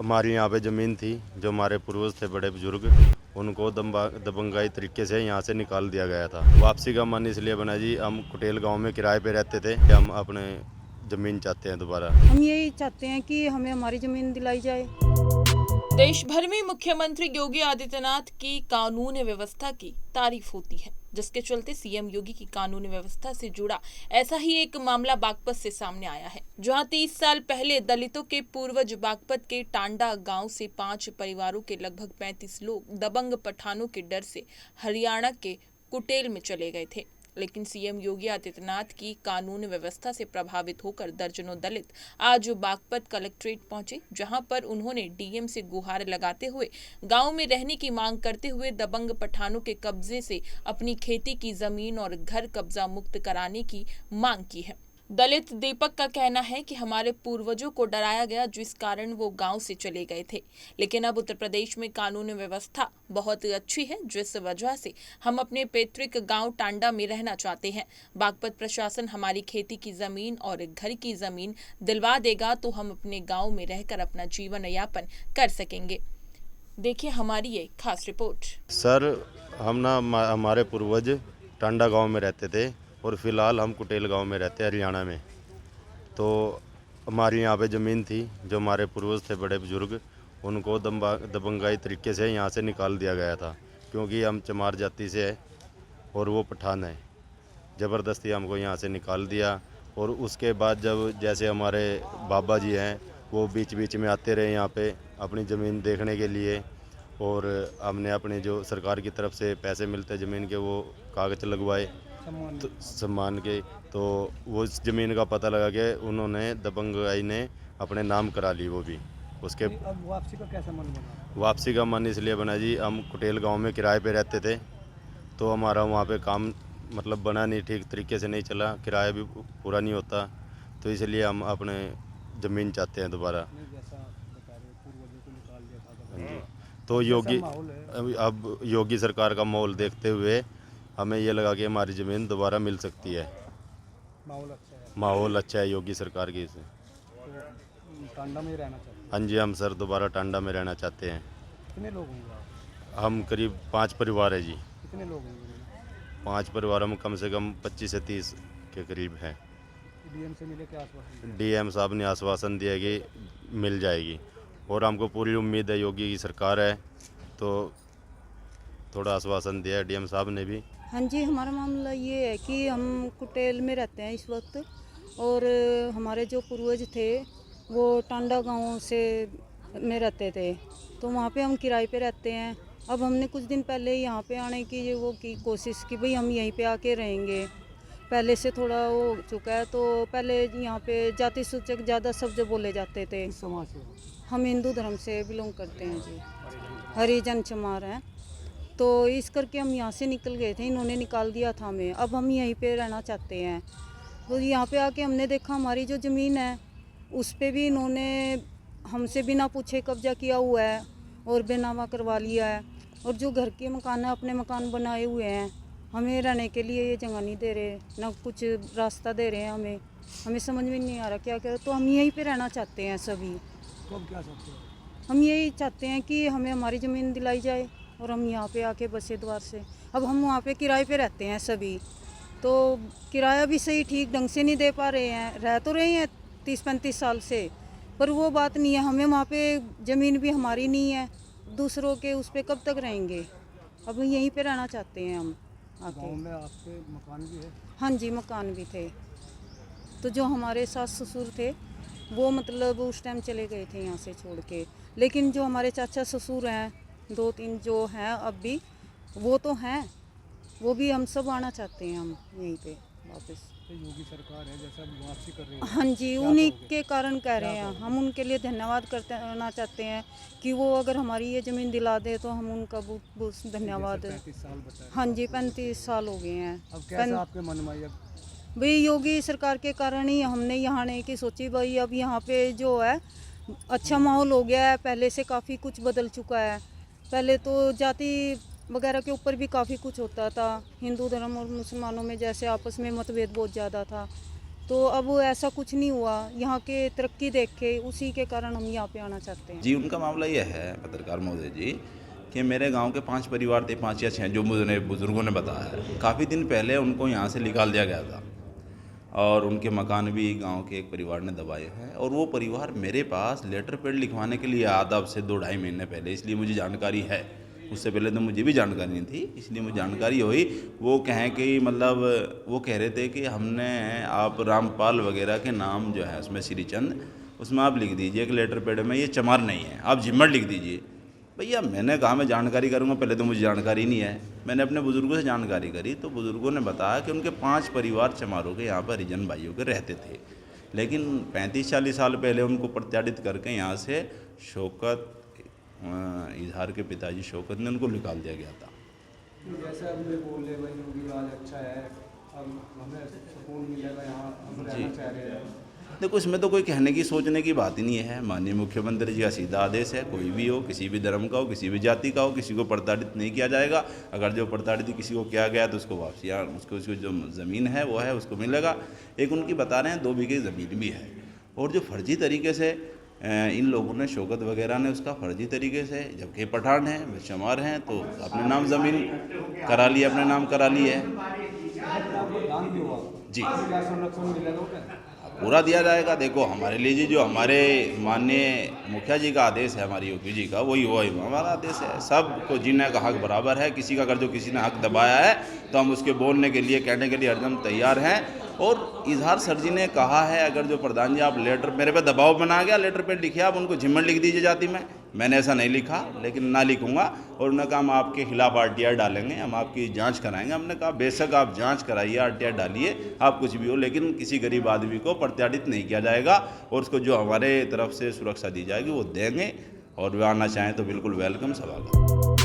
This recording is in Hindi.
हमारी यहाँ पे ज़मीन थी, जो हमारे पूर्वज थे बड़े बुजुर्ग, उनको दबंगाई तरीके से यहाँ से निकाल दिया गया था। वापसी का मन इसलिए बना जी, हम कुटेल गांव में किराए पे रहते थे कि हम अपने ज़मीन चाहते हैं दोबारा। हम यही चाहते हैं कि हमें हमारी ज़मीन दिलाई जाए। देश भर में मुख्यमंत्री योगी आदित्यनाथ की कानून व्यवस्था की तारीफ होती है, जिसके चलते सीएम योगी की कानून व्यवस्था से जुड़ा ऐसा ही एक मामला बागपत से सामने आया है, जहां 30 साल पहले दलितों के पूर्वज बागपत के टांडा गांव से 5 परिवारों के लगभग 35 लोग दबंग पठानों के डर से हरियाणा के कुटेल में चले गए थे। लेकिन सीएम योगी आदित्यनाथ की कानून व्यवस्था से प्रभावित होकर दर्जनों दलित आज बागपत कलेक्ट्रेट पहुंचे, जहां पर उन्होंने डीएम से गुहार लगाते हुए गांव में रहने की मांग करते हुए दबंग पठानों के कब्जे से अपनी खेती की जमीन और घर कब्जा मुक्त कराने की मांग की है। दलित दीपक का कहना है कि हमारे पूर्वजों को डराया गया, जिस कारण वो गांव से चले गए थे, लेकिन अब उत्तर प्रदेश में कानून व्यवस्था बहुत अच्छी है, जिस वजह से हम अपने पैतृक गांव टांडा में रहना चाहते हैं। बागपत प्रशासन हमारी खेती की जमीन और घर की जमीन दिलवा देगा तो हम अपने गांव में रहकर अपना जीवन यापन कर सकेंगे। देखिए हमारी ये खास रिपोर्ट। सर, हमारे पूर्वज टांडा गांव में रहते थे और फिलहाल हम कुटेल गांव में रहते हैं हरियाणा में। तो हमारी यहाँ पे ज़मीन थी, जो हमारे पूर्वज थे बड़े बुजुर्ग, उनको दबंगाई तरीके से यहाँ से निकाल दिया गया था, क्योंकि हम चमार जाति से है और वो पठान है। ज़बरदस्ती हमको यहाँ से निकाल दिया। और उसके बाद जब जैसे हमारे बाबा जी हैं, वो बीच बीच में आते रहे यहाँ पे अपनी ज़मीन देखने के लिए, और हमने अपने जो सरकार की तरफ से पैसे मिलते ज़मीन के, वो कागज़ लगवाए तो सम्मान के, तो वो ज़मीन का पता लगा के उन्होंने दबंगाई ने अपने नाम करा ली। वो भी उसके अब वापसी का कैसा मन बना? वापसी का मन इसलिए बना जी, हम कुटेल गांव में किराए पे रहते थे, तो हमारा वहाँ पे काम मतलब बना नहीं, ठीक तरीके से नहीं चला, किराया भी पूरा नहीं होता, तो इसलिए हम अपने ज़मीन चाहते हैं दोबारा। जैसा बता रहे हो, पूर्वजों को निकाल दिया था हाँ जी। तो योगी माहौल है? अब योगी सरकार का माहौल देखते हुए हमें ये लगा कि हमारी ज़मीन दोबारा मिल सकती है। माहौल अच्छा है योगी सरकार की से। तो टांडा में ही रहना चाहते हैं? हाँ जी, हम सर दोबारा टांडा में रहना चाहते हैं। कितने लोग होंगे आप? हम करीब 5 परिवार है जी। कितने लोग होंगे? 5 परिवारों में कम से कम 25 से 30 के करीब है। डीएम से मिले क्या आश्वासन दिया? डीएम साहब ने आश्वासन दिया कि मिल जाएगी, और हमको पूरी उम्मीद है योगी की सरकार है, तो थोड़ा आश्वासन दिया है डीएम साहब ने भी। हाँ जी, हमारा मामला ये है कि हम कुटेल में रहते हैं इस वक्त, और हमारे जो पूर्वज थे वो टांडा गांव से में रहते थे, तो वहाँ पे हम किराए पे रहते हैं। अब हमने कुछ दिन पहले यहाँ पे आने की वो की कोशिश की, भाई हम यहीं पे आके रहेंगे। पहले से थोड़ा वो हो चुका है, तो पहले यहाँ पे जाति सूचक ज़्यादा शब्द बोले जाते थे। किस समाज से? हम हिंदू धर्म से बिलोंग करते हैं जी, हरिजन चमार हैं। तो इस करके हम यहाँ से निकल गए थे, इन्होंने निकाल दिया था हमें। अब हम यहीं पे रहना चाहते हैं। तो यहाँ पे आके हमने देखा हमारी जो ज़मीन है उस पे भी इन्होंने हमसे बिना पूछे कब्जा किया हुआ है और बेनामा करवा लिया है। और जो घर के मकान है, अपने मकान बनाए हुए हैं, हमें रहने के लिए ये जगह नहीं दे रहे, ना कुछ रास्ता दे रहे हैं हमें समझ में नहीं आ रहा क्या करें। तो हम यहीं पे रहना चाहते हैं सभी। तो अब क्या चाहते हो? हम यही चाहते हैं कि हमें हमारी ज़मीन दिलाई जाए और हम यहाँ पे आके बसे द्वार से। अब हम वहाँ पे किराए पे रहते हैं सभी, तो किराया भी सही ठीक ढंग से नहीं दे पा रहे हैं। रह तो रहे हैं 30-35 साल से, पर वो बात नहीं है। हमें वहाँ पे ज़मीन भी हमारी नहीं है, दूसरों के उस पर कब तक रहेंगे। अब यहीं पे रहना चाहते हैं हम आके। गाँव में आपके मकान भी है? हाँ जी, मकान भी थे। तो जो हमारे सास ससुर थे वो मतलब उस टाइम चले गए थे यहाँ से छोड़ के, लेकिन जो हमारे चाचा ससुर हैं 2-3 जो हैं अब भी, वो तो हैं, वो भी हम सब आना चाहते हैं हम यहीं पे वापस। तो योगी सरकार है, जैसा अब वापसी कर रही है, हाँ जी, उन्हीं के कारण कह रहे हैं। हम उनके लिए धन्यवाद करना चाहते हैं कि वो अगर हमारी ये ज़मीन दिला दे तो हम उनका बहुत बहुत धन्यवाद। 35 साल बताए। हाँ जी, 35 साल हो गए हैं। अब कैसा आपके मन में? अब भाई योगी सरकार के कारण ही हमने यहाँ आने की सोची। भाई अब यहाँ पे जो है अच्छा माहौल हो गया है, पहले से काफ़ी कुछ बदल चुका है। पहले तो जाति वगैरह के ऊपर भी काफ़ी कुछ होता था, हिंदू धर्म और मुसलमानों में जैसे आपस में मतभेद बहुत ज़्यादा था। तो अब वो ऐसा कुछ नहीं हुआ, यहाँ के तरक्की देख के उसी के कारण हम यहाँ पे आना चाहते हैं। जी, उनका मामला ये है पत्रकार महोदय जी कि मेरे गांव के 5 परिवार थे, 5 या 6 जो मुझे बुज़ुर्गों ने बताया है। काफ़ी दिन पहले उनको यहाँ से निकाल दिया गया था और उनके मकान भी गांव के एक परिवार ने दबाए हैं और वो परिवार मेरे पास लेटर पैड लिखवाने के लिए आया था अब से 2-2.5 महीने पहले, इसलिए मुझे जानकारी है। उससे पहले तो मुझे भी जानकारी नहीं थी, इसलिए मुझे जानकारी हुई। वो कहें कि मतलब वो कह रहे थे कि हमने आप रामपाल वगैरह के नाम जो है उसमें श्रीचंद, उसमें आप लिख दीजिए कि लेटर पैड में ये चमार नहीं है, आप झिम्मड़ लिख दीजिए। भैया मैंने कहा मैं जानकारी करूँगा, पहले तो मुझे जानकारी नहीं है। मैंने अपने बुज़ुर्गों से जानकारी करी तो बुज़ुर्गों ने बताया कि उनके 5 परिवार चमारों के यहाँ पर हरिजन भाइयों के रहते थे, लेकिन 35-40 साल पहले उनको प्रत्याडित करके यहाँ से शौकत इजहार के पिताजी शौकत ने उनको निकाल दिया गया था। जैसे अब ये बोल रहे भाई योगी राज अच्छा है, अब हमें सुकून मिलेगा यहाँ, हम रहना चाह रहे हैं। देखो इसमें तो कोई कहने की सोचने की बात ही नहीं है। माननीय मुख्यमंत्री जी का सीधा आदेश है, कोई भी हो, किसी भी धर्म का हो, किसी भी जाति का हो, किसी को प्रताड़ित नहीं किया जाएगा। अगर जो प्रताड़ित किसी को किया गया तो उसको वापसी उसको जो ज़मीन है वो है उसको मिलेगा। एक उनकी बता रहे हैं 2 बीघे ज़मीन भी है और जो फर्जी तरीके से इन लोगों ने शौकत वगैरह ने उसका फर्जी तरीके से, जबकि पठान हैं वे चमार हैं तो अपने नाम ज़मीन करा ली, अपने नाम करा ली है जी। संरक्षण मिलेगा क्या? पूरा दिया जाएगा। देखो हमारे लिए जी जो हमारे माननीय मुखिया जी का आदेश है, हमारी यूपी जी का, वही हमारा आदेश है। सबको जीने का हक बराबर है। किसी का अगर जो किसी ने हक दबाया है तो हम उसके बोलने के लिए, कहने के लिए हरदम तैयार हैं। और इजहार सर जी ने कहा है अगर जो प्रधान जी आप लेटर मेरे पे दबाव बना गया, लेटर पे लिखिए आप उनको झिम्मड़ लिख दीजिए जाति में। मैंने ऐसा नहीं लिखा, लेकिन ना लिखूंगा। और उन्होंने कहा हम आपके खिलाफ RTI डालेंगे, हम आपकी जांच कराएंगे। हमने कहा बेशक आप जांच कराइए, RTI डालिए, आप कुछ भी हो, लेकिन किसी गरीब आदमी को प्रताड़ित नहीं किया जाएगा और उसको जो हमारे तरफ से सुरक्षा दी जाएगी वो देंगे। और वे आना चाहें तो बिल्कुल वेलकम, स्वागत।